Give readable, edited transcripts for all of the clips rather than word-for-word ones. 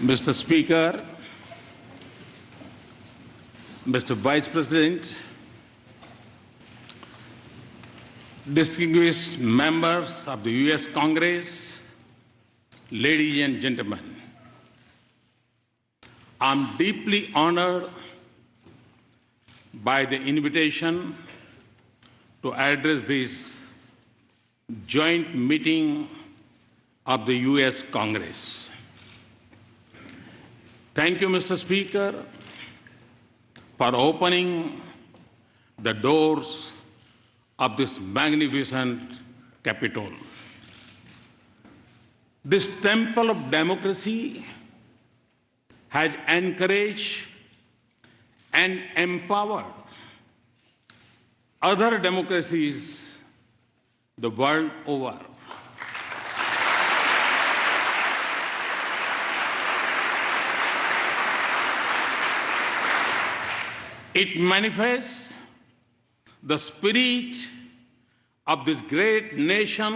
Mr. Speaker, Mr. Vice President, distinguished members of the U.S. Congress, ladies and gentlemen, I'm deeply honored by the invitation to address this joint meeting of the U.S. Congress. Thank you, Mr. Speaker, for opening the doors of this magnificent Capitol. This temple of democracy has encouraged and empowered other democracies the world over. It manifests the spirit of this great nation,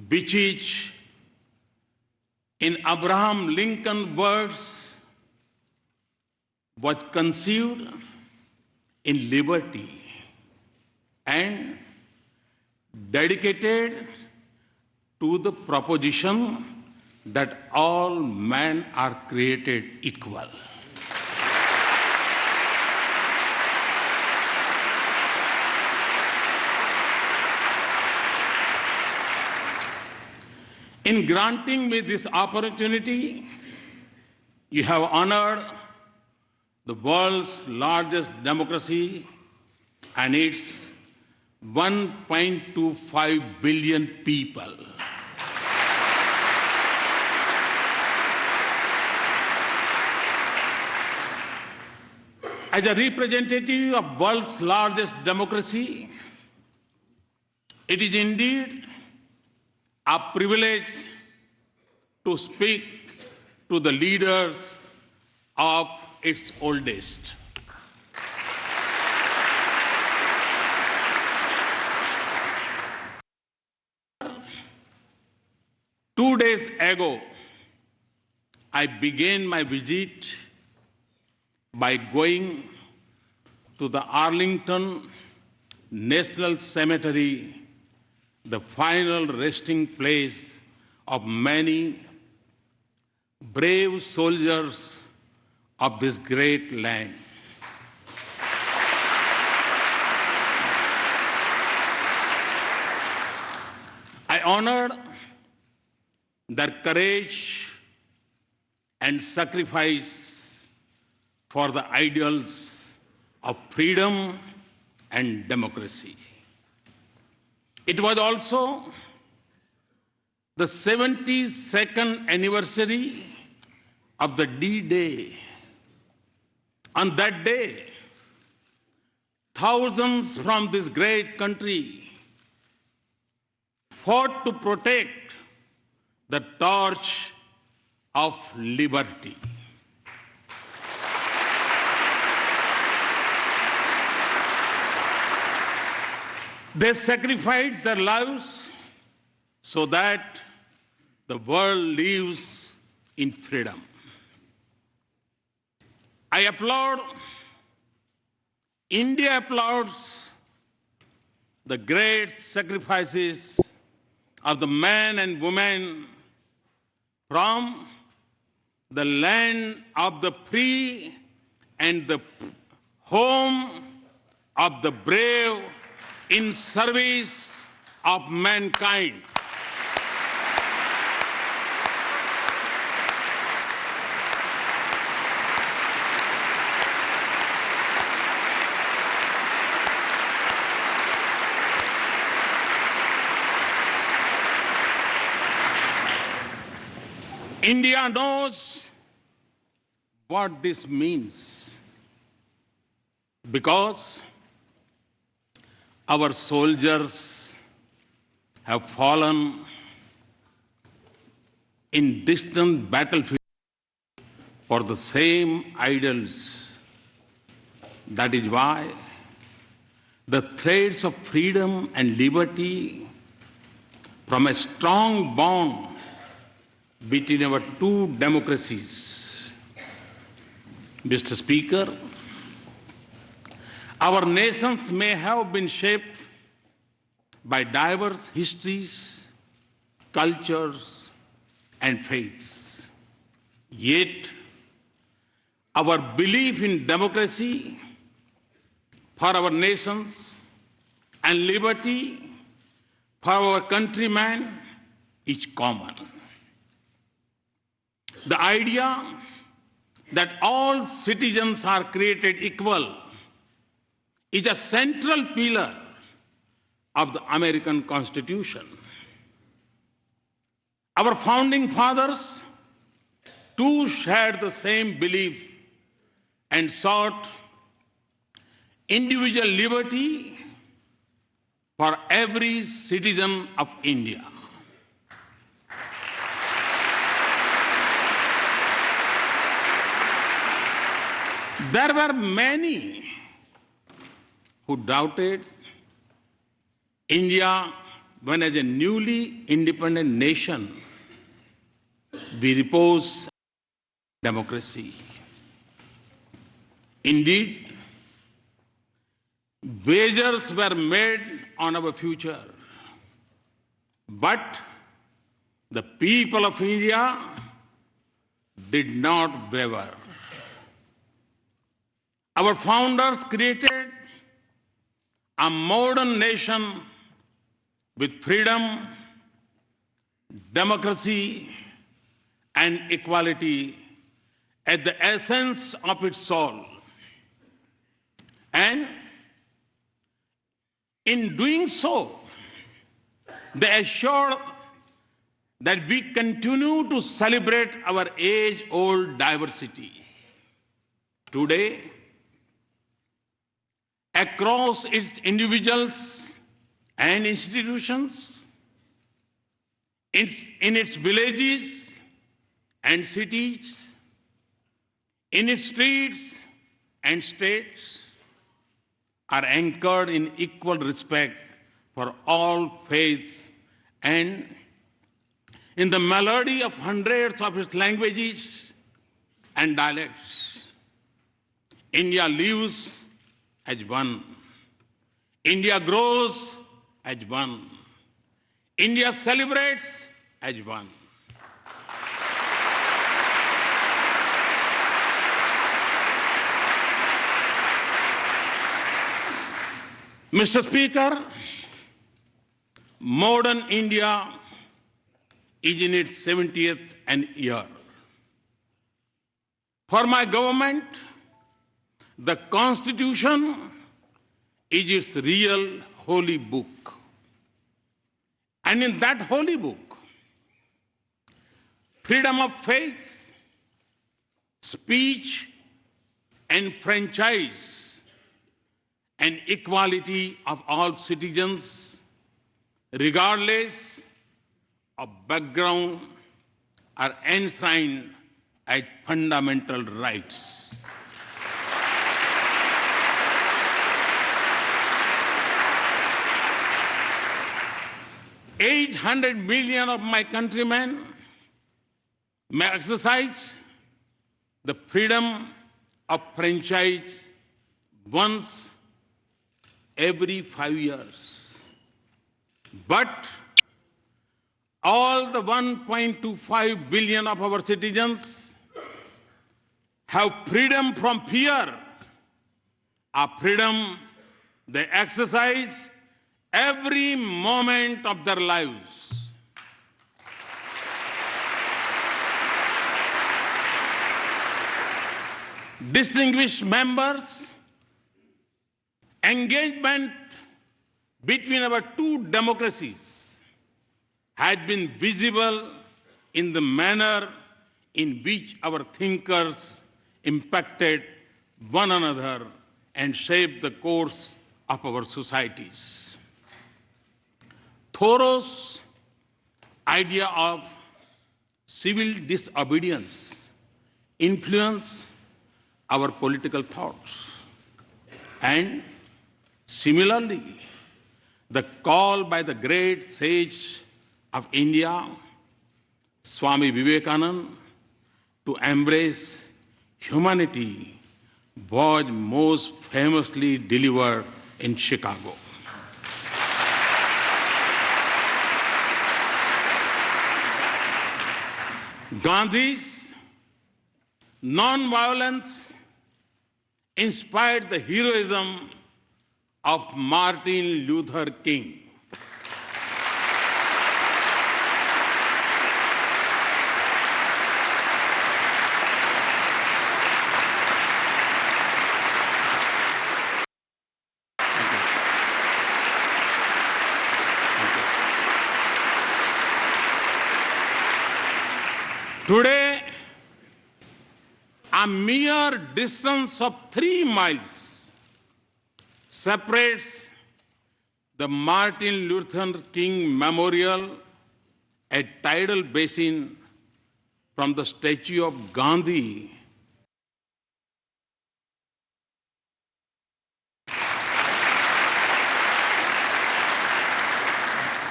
which is, in Abraham Lincoln's words, was conceived in liberty and dedicated to the proposition that all men are created equal. In granting me this opportunity, you have honored the world's largest democracy and its 1.25 billion people. As a representative of the world's largest democracy, it is indeed a privilege to speak to the leaders of its oldest. Two days ago, I began my visit by going to the Arlington National Cemetery, the final resting place of many brave soldiers of this great land. I honored their courage and sacrifice for the ideals of freedom and democracy. It was also the 72nd anniversary of the D-Day. On that day, thousands from this great country fought to protect the torch of liberty. They sacrificed their lives so that the world lives in freedom. I applaud, India applauds the great sacrifices of the men and women from the land of the free and the home of the brave in service of mankind. India knows what this means because our soldiers have fallen in distant battlefields for the same ideals. That is why the threads of freedom and liberty from a strong bond between our two democracies. Mr. Speaker, our nations may have been shaped by diverse histories, cultures, and faiths. Yet, our belief in democracy for our nations and liberty for our countrymen is common. The idea that all citizens are created equal is a central pillar of the American Constitution. Our founding fathers too shared the same belief and sought individual liberty for every citizen of India. There were many who doubted India when, as a newly independent nation, we repose democracy. Indeed, wagers were made on our future, but the people of India did not waver. Our founders created a modern nation with freedom, democracy, and equality at the essence of its soul. And in doing so, they assured that we continue to celebrate our age-old diversity. Today, across its individuals and institutions, in its villages and cities, in its streets and states, are anchored in equal respect for all faiths and in the melody of hundreds of its languages and dialects. India lives as one. India grows as one. India celebrates as one. Mr. Speaker, modern India is in its 70th year. For my government, the Constitution is its real holy book. And in that holy book, freedom of faith, speech, and franchise, and equality of all citizens, regardless of background, are enshrined as fundamental rights. $800 million of my countrymen may exercise the freedom of franchise once every 5 years. But all the 1.25 billion of our citizens have freedom from fear, a freedom they exercise every moment of their lives. Distinguished members, engagement between our two democracies has been visible in the manner in which our thinkers impacted one another and shaped the course of our societies. Thoreau's idea of civil disobedience influenced our political thoughts. And similarly, the call by the great sage of India Swami Vivekananda to embrace humanity was most famously delivered in Chicago. Gandhi's non-violence inspired the heroism of Martin Luther King. Today, a mere distance of 3 miles separates the Martin Luther King Memorial at Tidal Basin from the statue of Gandhi.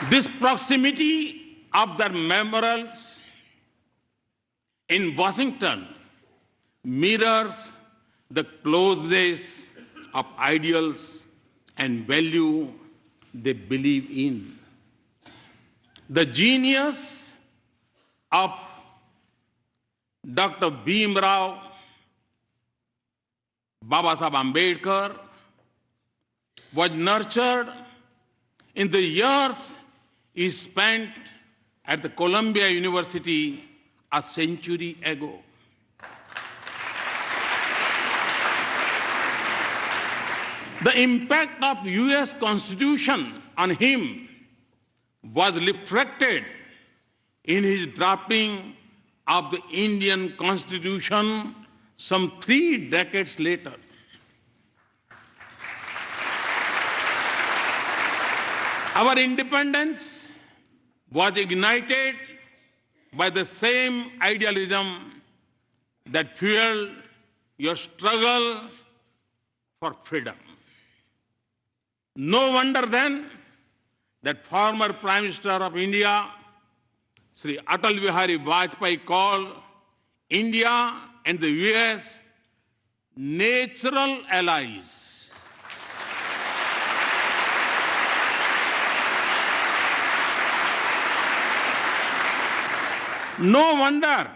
This proximity of the memorials in Washington mirrors the closeness of ideals and value they believe in. The genius of Dr. Bhimrao Babasaheb Ambedkar was nurtured in the years he spent at the Columbia University a century ago. The impact of US Constitution on him was reflected in his drafting of the Indian Constitution some 3 decades later. Our independence was ignited by the same idealism that fueled your struggle for freedom. No wonder then that former Prime Minister of India, Sri Atal Bihari Vajpayee, called India and the US natural allies. No wonder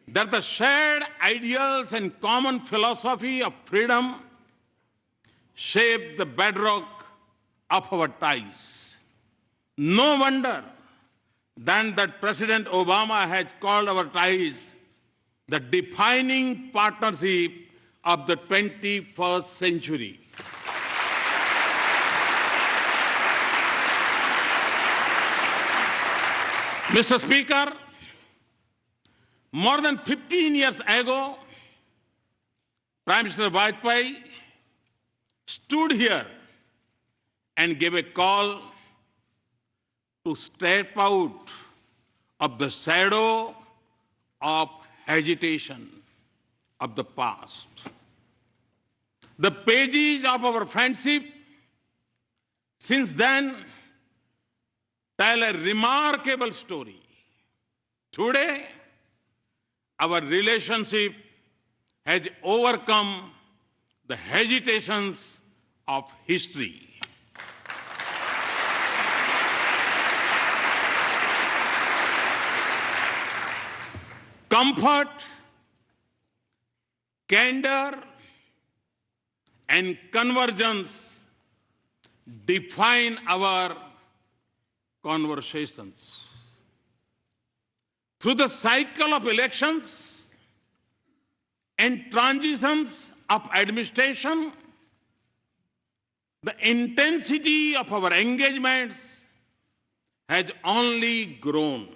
that the shared ideals and common philosophy of freedom shape the bedrock of our ties. No wonder then that President Obama has called our ties the defining partnership of the 21st century. Mr. Speaker, more than 15 years ago, Prime Minister Vajpayee stood here and gave a call to step out of the shadow of agitation of the past. The pages of our friendship since then tell a remarkable story. Today, our relationship has overcome the hesitations of history. Comfort, candor, and convergence define our conversations. Through the cycle of elections and transitions of administration, the intensity of our engagements has only grown.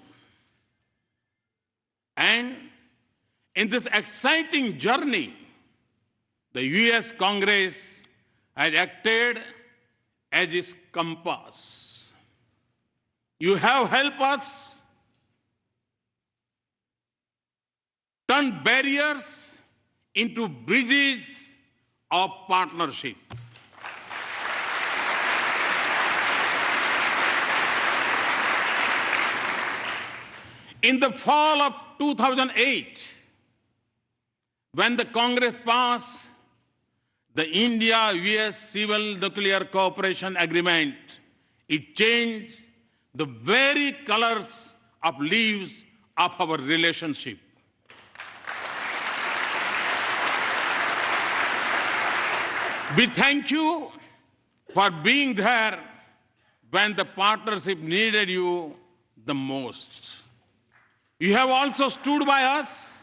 And in this exciting journey, the US Congress has acted as its compass. You have helped us turn barriers into bridges of partnership. In the fall of 2008, when the Congress passed the India-US Civil Nuclear Cooperation Agreement, it changed the very colors of leaves of our relationship. We thank you for being there when the partnership needed you the most. You have also stood by us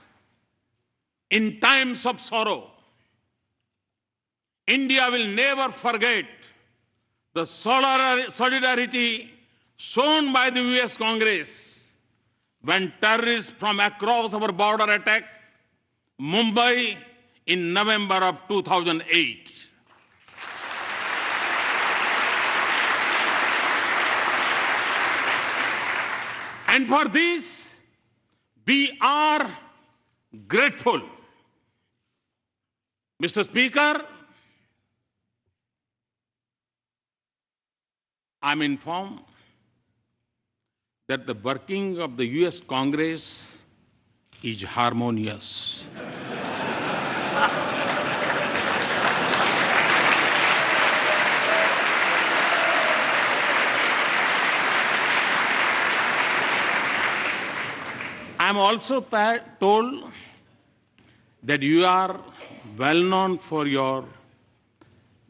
in times of sorrow. India will never forget the solidarity shown by the US Congress when terrorists from across our border attacked Mumbai in November of 2008. And for this, we are grateful. Mr. Speaker, I'm informed that the working of the US Congress is harmonious. I'm also told that you are well known for your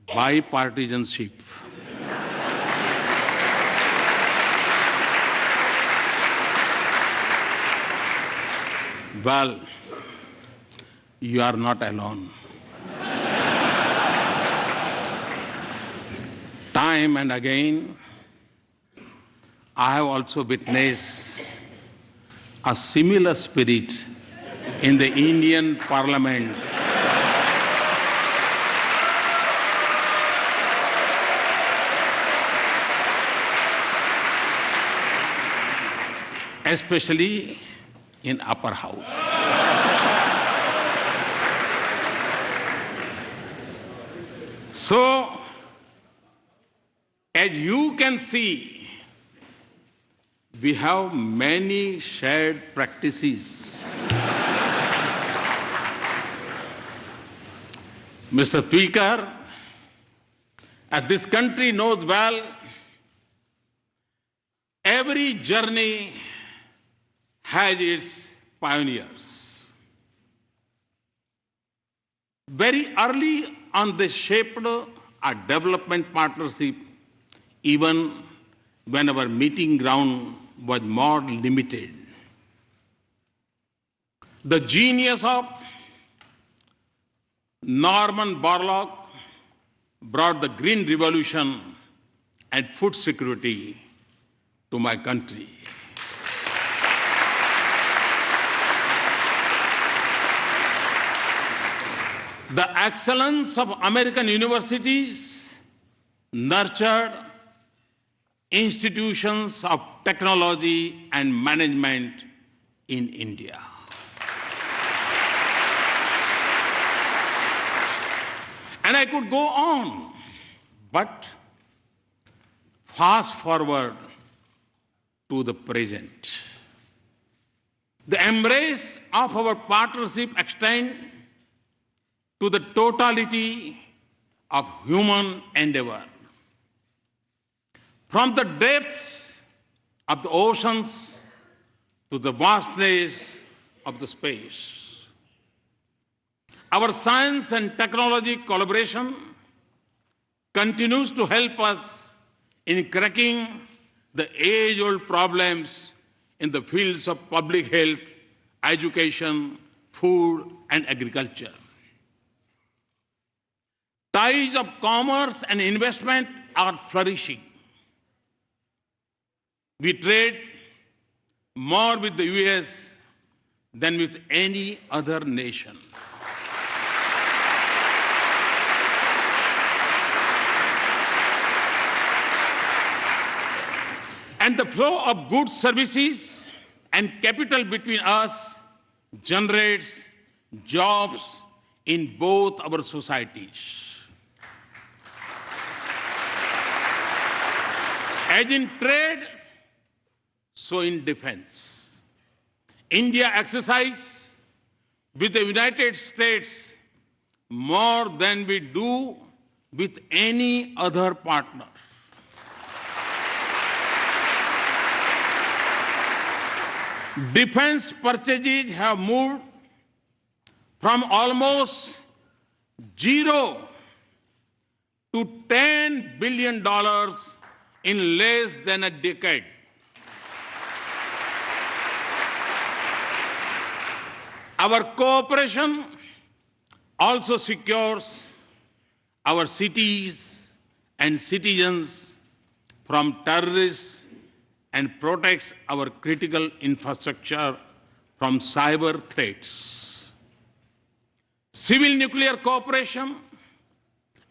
bipartisanship. Well, you are not alone. Time and again, I have also witnessed a similar spirit in the Indian Parliament. Especially in upper house. So, as you can see, we have many shared practices. Mr. Speaker, as this country knows well, every journey has its pioneers. Very early on, they shaped our development partnership, even when our meeting ground was more limited. The genius of Norman Borlaug brought the Green Revolution and food security to my country. The excellence of American universities nurtured institutions of technology and management in India. And I could go on, but fast forward to the present. The embrace of our partnership extends to the totality of human endeavor. From the depths of the oceans to the vastness of the space. Our science and technology collaboration continues to help us in cracking the age-old problems in the fields of public health, education, food, and agriculture. Ties of commerce and investment are flourishing. We trade more with the US than with any other nation. And the flow of goods, services, and capital between us generates jobs in both our societies. As in trade, so in defense. India exercise with the United States more than we do with any other partner. Defense purchases have moved from almost zero to $10 billion in less than a decade. Our cooperation also secures our cities and citizens from terrorists and protects our critical infrastructure from cyber threats. Civil nuclear cooperation,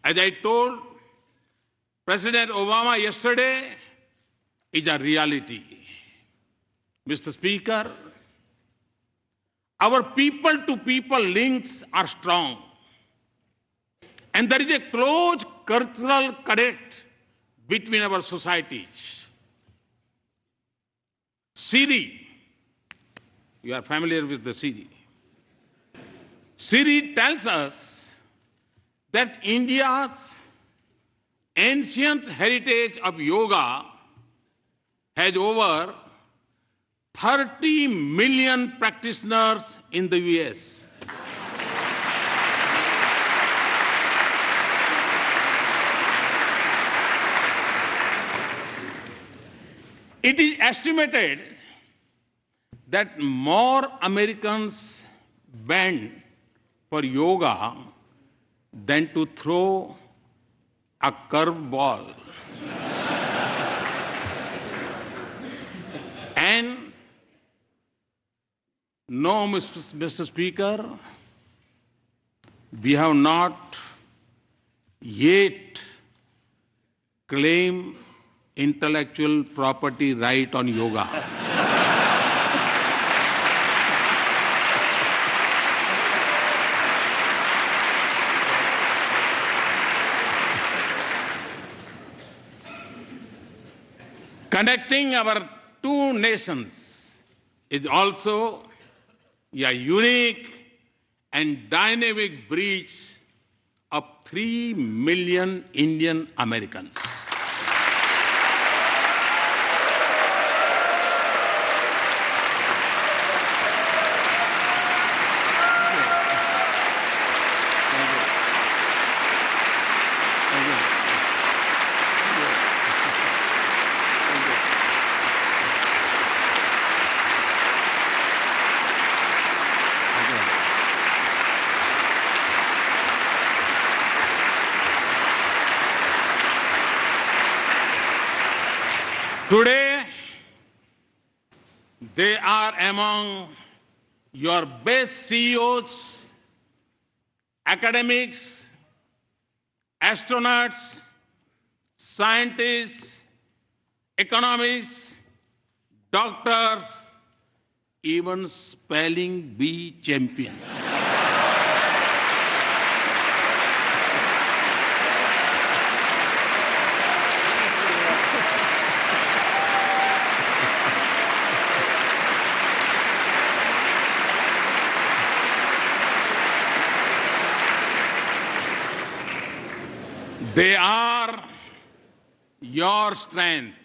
as I told President Obama yesterday, is a reality. Mr. Speaker, our people-to-people links are strong, and there is a close cultural connect between our societies. Siri, you are familiar with the Siri. Siri tells us that India's ancient heritage of yoga has over 30 million practitioners in the US. It is estimated that more Americans bend for yoga than to throw a curveball. And no, Mr. Speaker, we have not yet claimed intellectual property right on yoga. Connecting our two nations is also a unique and dynamic bridge of 3 million Indian Americans. Today, they are among your best CEOs, academics, astronauts, scientists, economists, doctors, even spelling bee champions. They are your strength.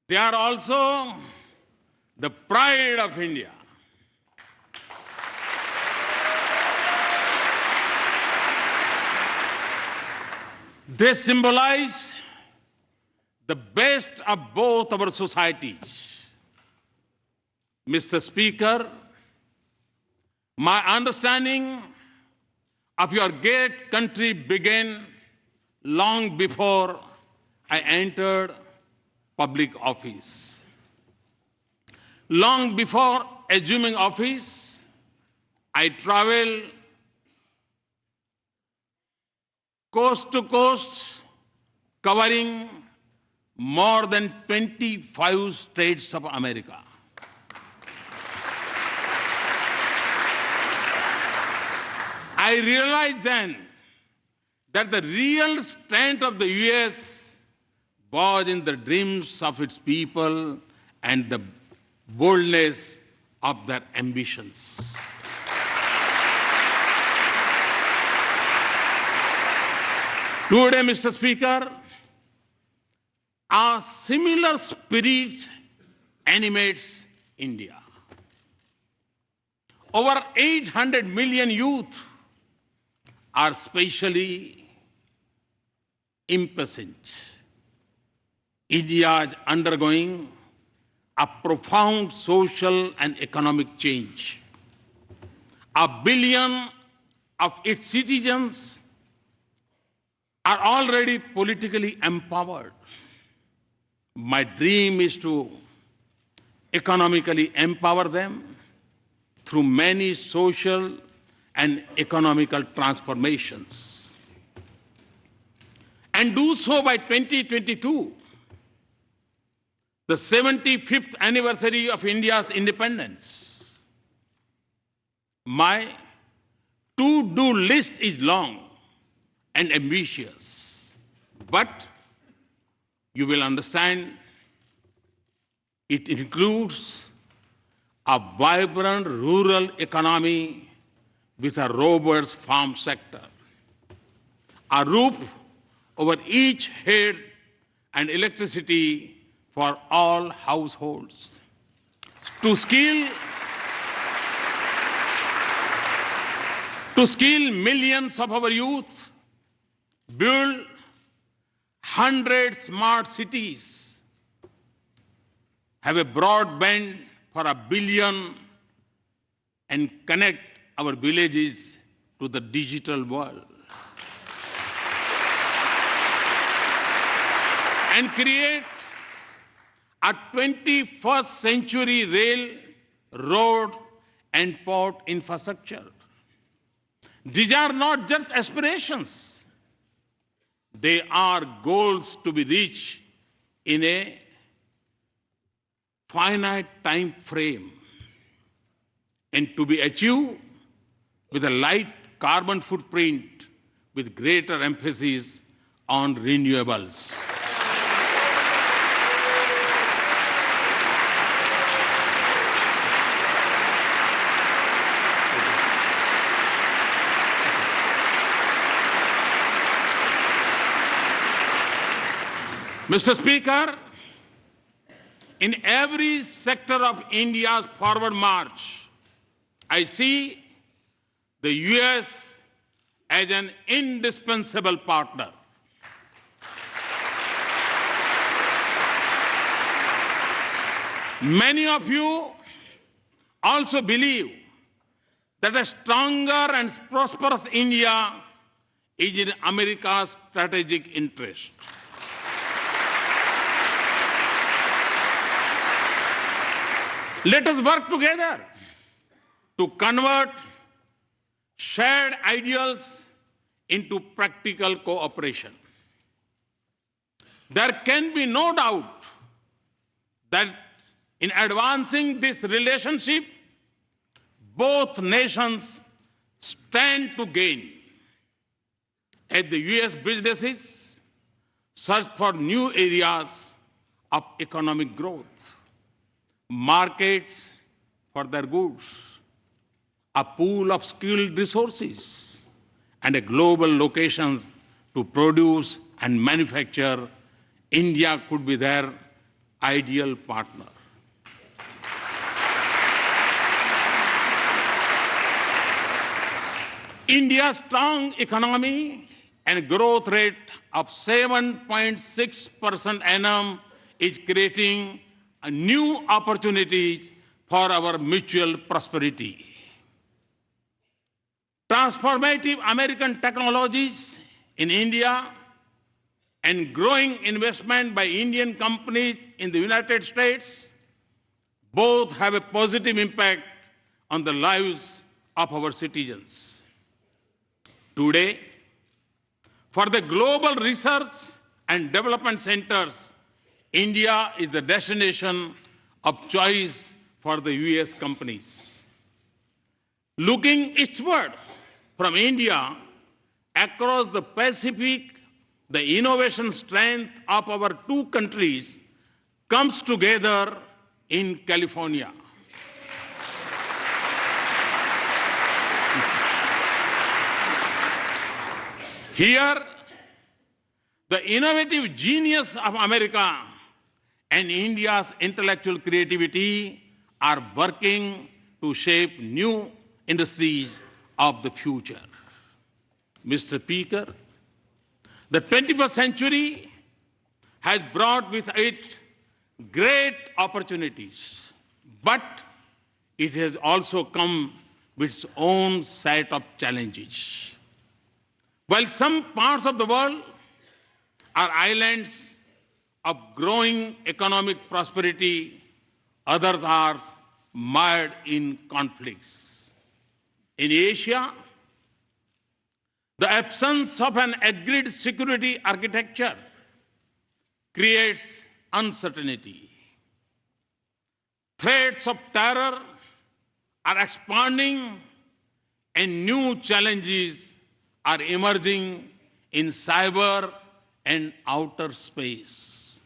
They are also the pride of India. They symbolize the best of both our societies. Mr. Speaker, my understanding of your great country began long before I entered public office. Long before assuming office, I traveled coast to coast, covering more than 25 states of America. I realized then that the real strength of the US was in the dreams of its people and the boldness of their ambitions. Today, Mr. Speaker, a similar spirit animates India. Over 800 million youth are spatially impatient. India is undergoing a profound social and economic change. 1 billion of its citizens are already politically empowered. My dream is to economically empower them through many social and economical transformations, and do so by 2022, the 75th anniversary of India's independence. My to-do list is long and ambitious, but you will understand it includes a vibrant rural economy with a robust farm sector, a roof over each head, and electricity for all households. To skill millions of our youth, build 100 smart cities, have a broadband for 1 billion, and connect our villages to the digital world. And create a 21st century rail, road, and port infrastructure. These are not just aspirations. They are goals to be reached in a finite time frame and to be achieved with a light carbon footprint with greater emphasis on renewables. Mr. Speaker, in every sector of India's forward march, I see the US as an indispensable partner. Many of you also believe that a stronger and prosperous India is in America's strategic interest. Let us work together to convert shared ideals into practical cooperation. There can be no doubt that in advancing this relationship, both nations stand to gain. As the US businesses search for new areas of economic growth, markets for their goods, a pool of skilled resources, and a global locations to produce and manufacture, India could be their ideal partner. India's strong economy and growth rate of 7.6% annum is creating a new opportunities for our mutual prosperity. Transformative American technologies in India and growing investment by Indian companies in the United States both have a positive impact on the lives of our citizens. Today, for the global research and development centers, India is the destination of choice for the US companies. Looking eastward from India across the Pacific, the innovation strength of our two countries comes together in California. Here, the innovative genius of America and India's intellectual creativity are working to shape new industries of the future. Mr. Speaker, the 21st century has brought with it great opportunities, but it has also come with its own set of challenges. While some parts of the world are islands of growing economic prosperity, others are mired in conflicts. In Asia, the absence of an agreed security architecture creates uncertainty. Threats of terror are expanding and new challenges are emerging in cyber and outer space.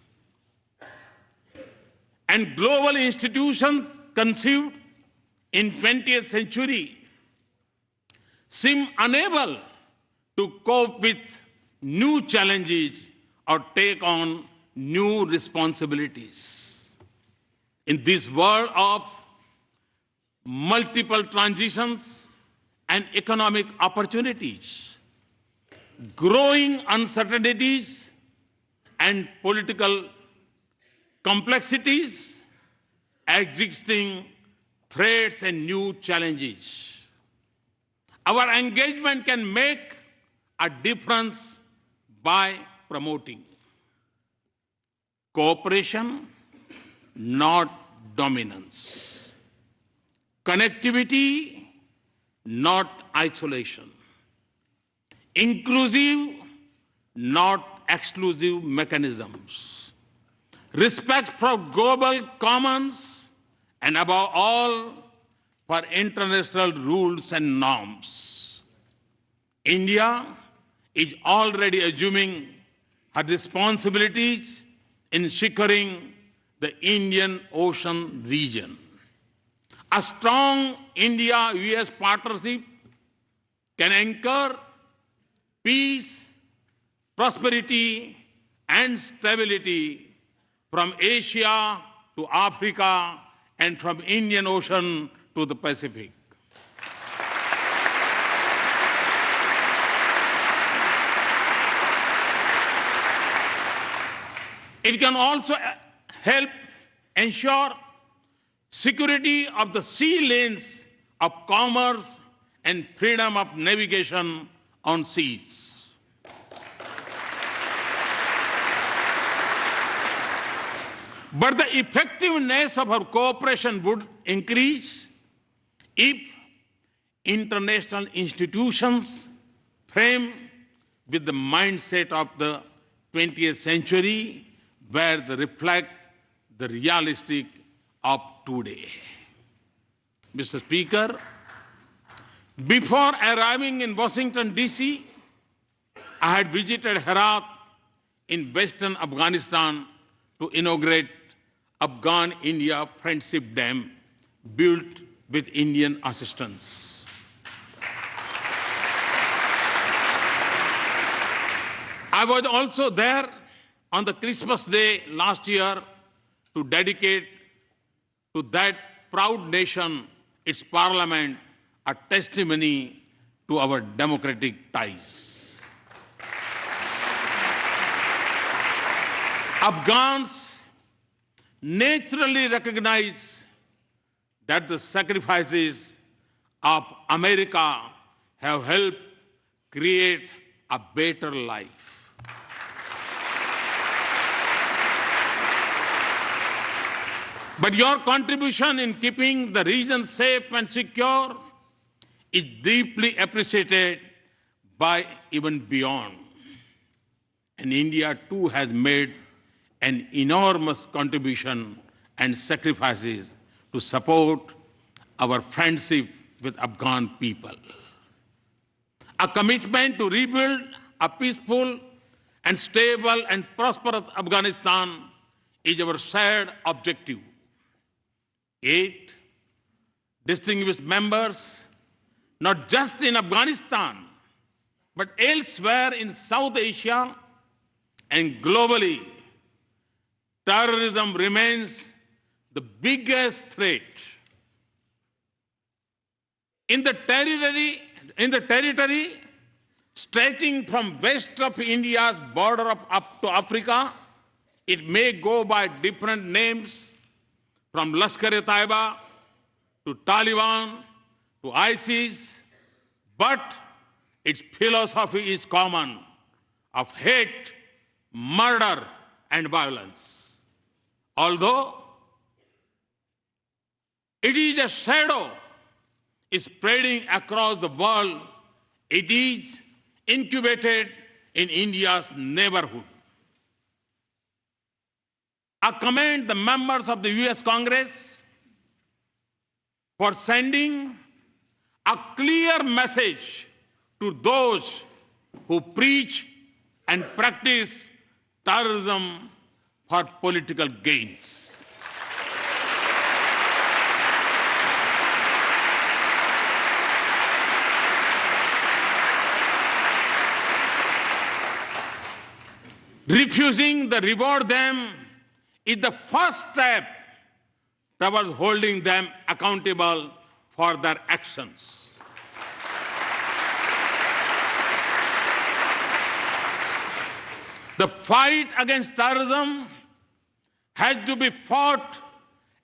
And global institutions conceived in 20th century seem unable to cope with new challenges or take on new responsibilities. In this world of multiple transitions and economic opportunities, growing uncertainties and political complexities, existing threats and new challenges, our engagement can make a difference by promoting cooperation, not dominance, connectivity, not isolation, inclusive, not exclusive mechanisms, respect for global commons, and above all, for international rules and norms. India is already assuming her responsibilities in securing the Indian Ocean region. A strong India-US partnership can anchor peace, prosperity, and stability from Asia to Africa and from Indian Ocean to the Pacific. It can also help ensure security of the sea lanes of commerce and freedom of navigation on seas. But the effectiveness of our cooperation would increase if international institutions frame with the mindset of the 20th century, where they reflect the realistic of today. Mr. Speaker, before arriving in Washington, D.C., I had visited Herat in western Afghanistan to inaugurate Afghan-India Friendship Dam built with Indian assistance. I was also there on the Christmas Day last year to dedicate to that proud nation, its parliament, a testimony to our democratic ties. Afghans naturally recognize that the sacrifices of America have helped create a better life. But your contribution in keeping the region safe and secure is deeply appreciated by even beyond. And India too has made an enormous contribution and sacrifices to support our friendship with Afghan people. A commitment to rebuild a peaceful and stable and prosperous Afghanistan is our shared objective. 8 distinguished members, not just in Afghanistan, but elsewhere in South Asia and globally, terrorism remains the biggest threat. In the territory stretching from west of India's border up to Africa, it may go by different names, from Lashkar-e-Taiba to Taliban to ISIS, but its philosophy is common, of hate, murder, and violence. Although it is a shadow spreading across the world, it is incubated in India's neighborhood. I commend the members of the US Congress for sending a clear message to those who preach and practice terrorism for political gains. Refusing to reward them is the first step towards holding them accountable for their actions. The fight against terrorism has to be fought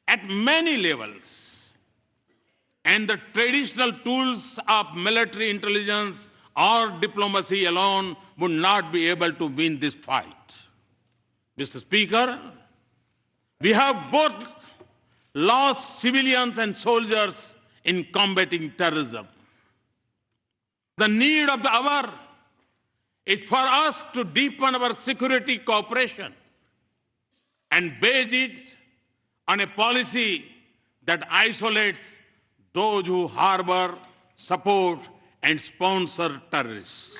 at many levels, and the traditional tools of military intelligence or diplomacy alone would not be able to win this fight. Mr. Speaker, we have both lost civilians and soldiers in combating terrorism. The need of the hour is for us to deepen our security cooperation and base it on a policy that isolates those who harbor, support, and sponsor terrorists.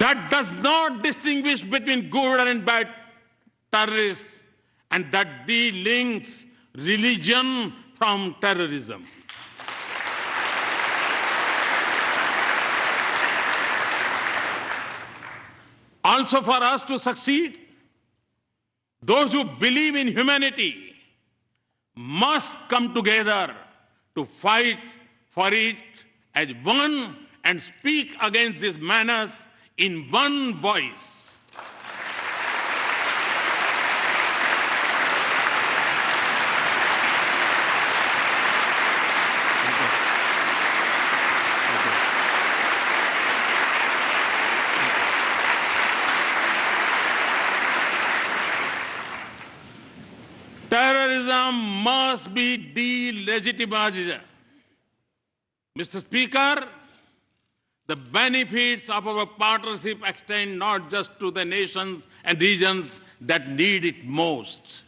That does not distinguish between good and bad terrorists, and that delinks religion from terrorism. Also, for us to succeed, those who believe in humanity must come together to fight for it as one and speak against these menace in one voice. Terrorism must be delegitimized. Mr. Speaker, the benefits of our partnership extend not just to the nations and regions that need it most.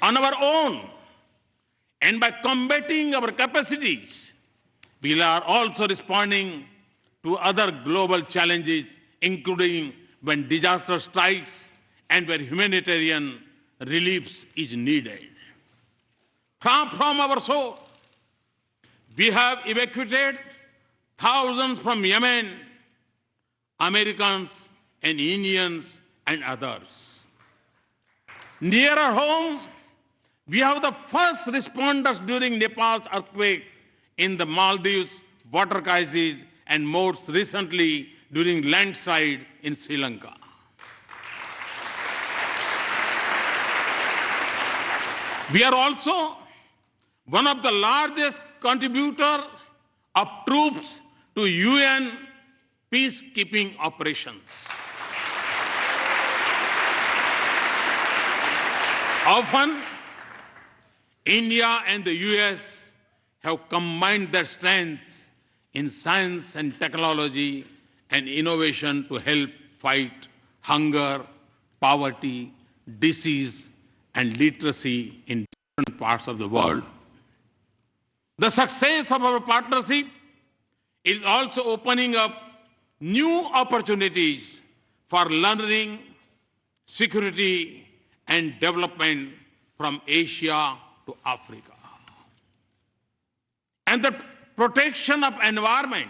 On our own, and by combating our capacities, we are also responding to other global challenges, including when disaster strikes and where humanitarian relief is needed. From our shore, we have evacuated thousands from Yemen, Americans and Indians and others. Nearer home, we have the first responders during Nepal's earthquake, in the Maldives water crisis, and most recently during landslide in Sri Lanka. We are also one of the largest contributors of troops to UN peacekeeping operations. Often, India and the US have combined their strengths in science and technology and innovation to help fight hunger, poverty, disease, and literacy in different parts of the world. The success of our partnership is also opening up new opportunities for learning, security, and development from Asia to Africa. And the protection of environment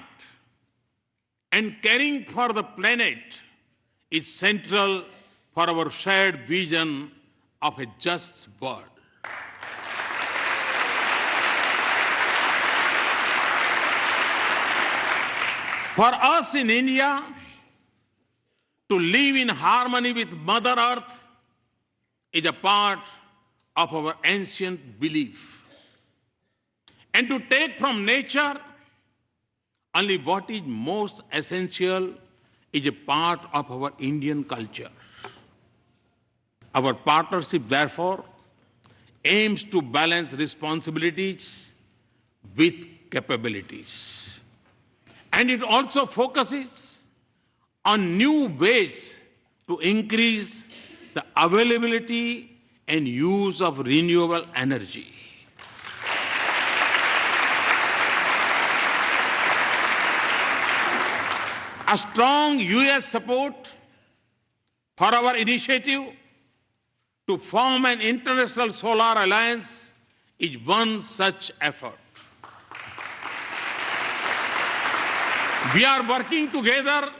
and caring for the planet is central for our shared vision of a just world. For us in India, to live in harmony with Mother Earth is a part of our ancient belief. And to take from nature only what is most essential is a part of our Indian culture. Our partnership, therefore, aims to balance responsibilities with capabilities. And it also focuses on new ways to increase the availability and use of renewable energy. A strong US support for our initiative to form an international solar alliance is one such effort. We are working together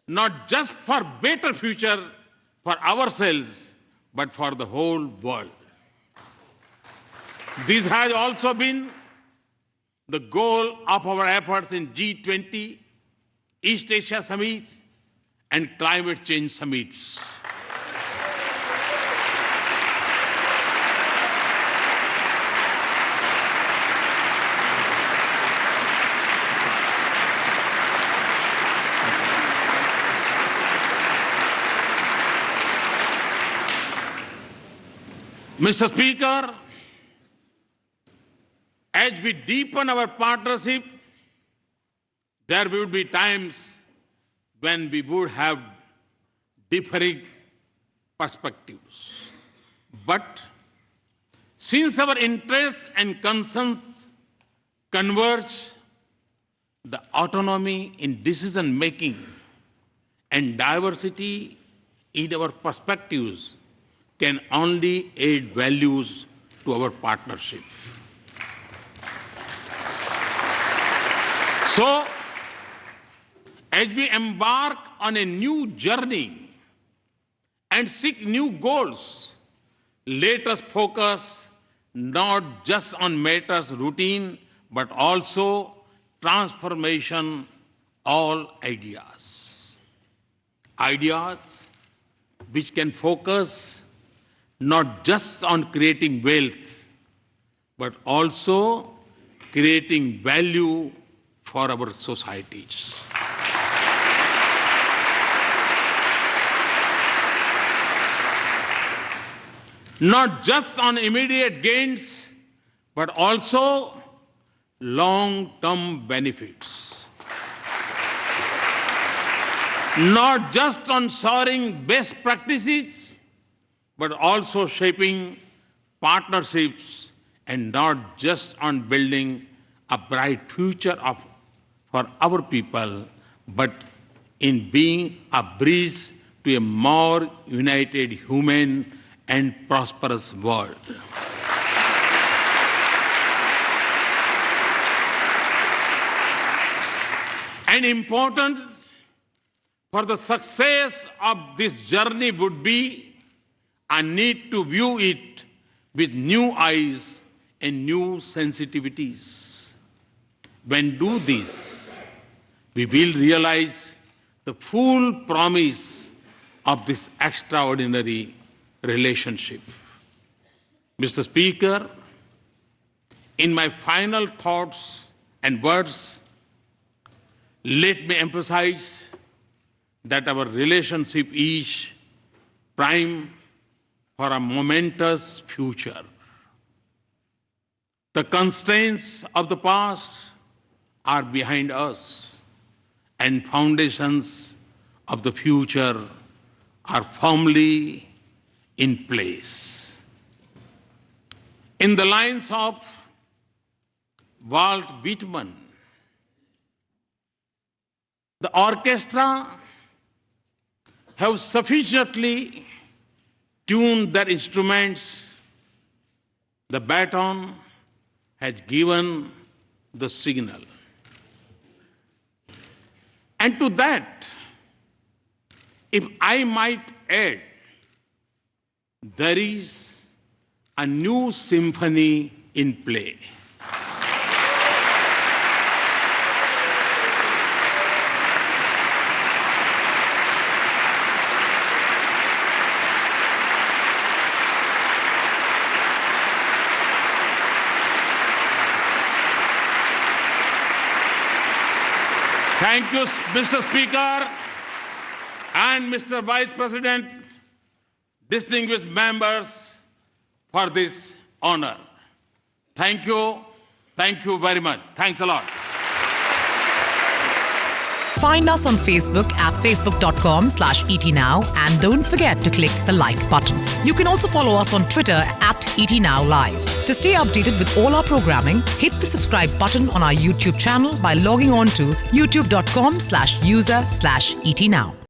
not just for better future for ourselves, but for the whole world. This has also been the goal of our efforts in G20, East Asia Summit, and climate change summits. Mr. Speaker, as we deepen our partnership, there will be times when we would have differing perspectives. But since our interests and concerns converge, the autonomy in decision-making and diversity in our perspectives can only add values to our partnership. So, as we embark on a new journey and seek new goals, let us focus not just on matters routine, but also transformation, all ideas. Ideas which can focus not just on creating wealth, but also creating value for our societies. Not just on immediate gains, but also long-term benefits. Not just on soaring best practices, but also shaping partnerships, and not just on building a bright future for our people, but in being a bridge to a more united, human, and prosperous world. And important for the success of this journey would be a need to view it with new eyes and new sensitivities. When do this, we will realize the full promise of this extraordinary relationship. Mr. Speaker, in my final thoughts and words, let me emphasize that our relationship is prime for a momentous future. The constraints of the past are behind us, and foundations of the future are firmly in place. In the lines of Walt Whitman, The orchestra have sufficiently tuned their instruments. The baton has given the signal. And to that, if I might add, there is a new symphony in play. Thank you, Mr. Speaker and Mr. Vice President, distinguished members, for this honor. Thank you. Thank you very much. Thanks a lot. Find us on Facebook at facebook.com/ETNow and don't forget to click the like button. You can also follow us on Twitter at ETNowLive. To stay updated with all our programming, hit the subscribe button on our YouTube channel by logging on to youtube.com/user/ETNow.